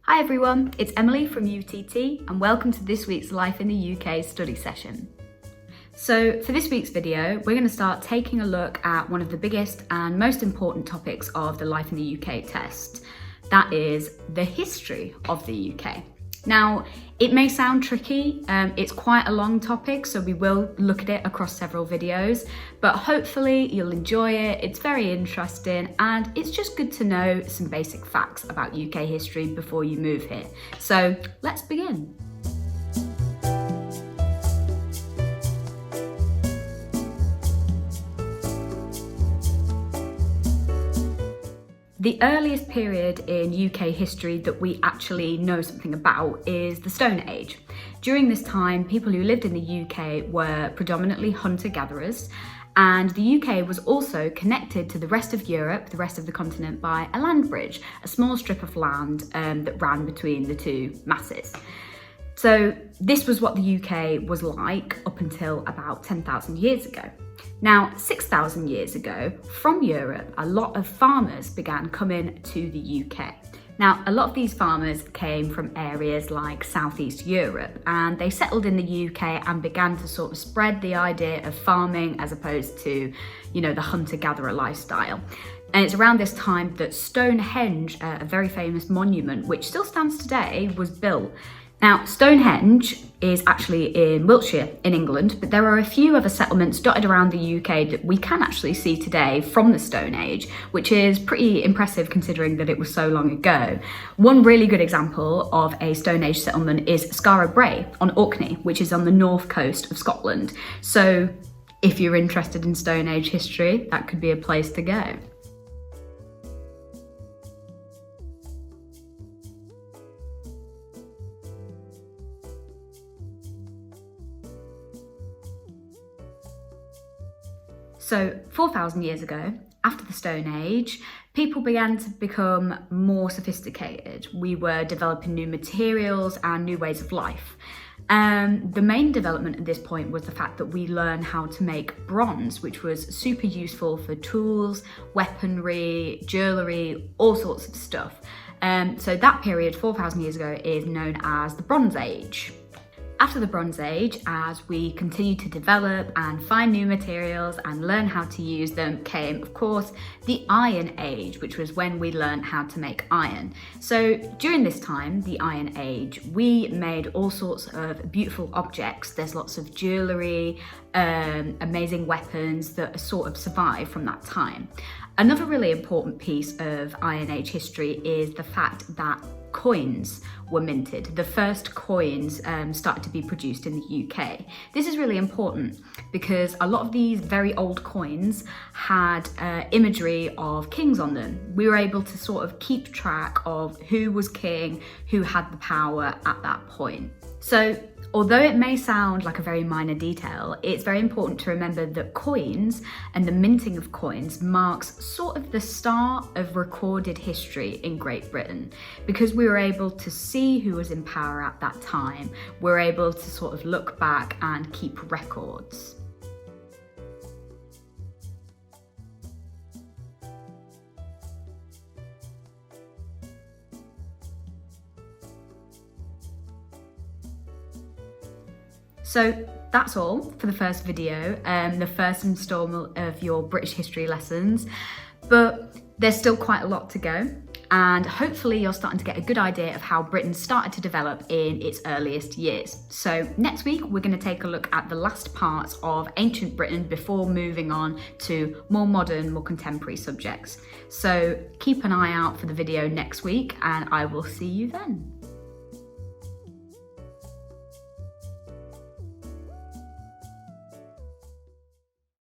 Hi everyone, it's Emily from UTT and welcome to this week's Life in the UK study session. So for this week's video, we're going to start taking a look at one of the biggest and most important topics of the Life in the UK test. That is the history of the UK. Now, it may sound tricky, it's quite a long topic, so we will look at it across several videos, but hopefully you'll enjoy it. It's very interesting and it's just good to know some basic facts about UK history before you move here. So let's begin. The earliest period in UK history that we actually know something about is the Stone Age. During this time, people who lived in the UK were predominantly hunter-gatherers, and the UK was also connected to the rest of Europe, the rest of the continent, by a land bridge, a small strip of land that ran between the two masses. So this was what the UK was like up until about 10,000 years ago. Now, 6,000 years ago, from Europe, a lot of farmers began coming to the UK. Now, a lot of these farmers came from areas like Southeast Europe, and they settled in the UK and began to sort of spread the idea of farming as opposed to, the hunter-gatherer lifestyle. And it's around this time that Stonehenge, a very famous monument, which still stands today, was built. Now, Stonehenge is actually in Wiltshire in England, but there are a few other settlements dotted around the UK that we can actually see today from the Stone Age, which is pretty impressive considering that it was so long ago. One really good example of a Stone Age settlement is Skara Brae on Orkney, which is on the north coast of Scotland. So if you're interested in Stone Age history, that could be a place to go. So 4,000 years ago, after the Stone Age, people began to become more sophisticated. We were developing new materials and new ways of life. The main development at this point was the fact that we learned how to make bronze, which was super useful for tools, weaponry, jewellery, all sorts of stuff. So that period, 4,000 years ago, is known as the Bronze Age. After the Bronze Age, as we continued to develop and find new materials and learn how to use them, came, of course, the Iron Age, which was when we learned how to make iron. So during this time, the Iron Age, we made all sorts of beautiful objects. There's lots of jewellery, amazing weapons that sort of survived from that time. Another really important piece of Iron Age history is the fact that coins were minted. The first coins started to be produced in the UK. This is really important because a lot of these very old coins had imagery of kings on them. We were able to sort of keep track of who was king, who had the power at that point. So although it may sound like a very minor detail, it's very important to remember that coins and the minting of coins marks sort of the start of recorded history in Great Britain. Because we were able to see who was in power at that time, we're able to sort of look back and keep records. So that's all for the first video, the first instalment of your British history lessons, but there's still quite a lot to go, and hopefully you're starting to get a good idea of how Britain started to develop in its earliest years. So next week we're going to take a look at the last parts of ancient Britain before moving on to more modern, more contemporary subjects. So keep an eye out for the video next week and I will see you then.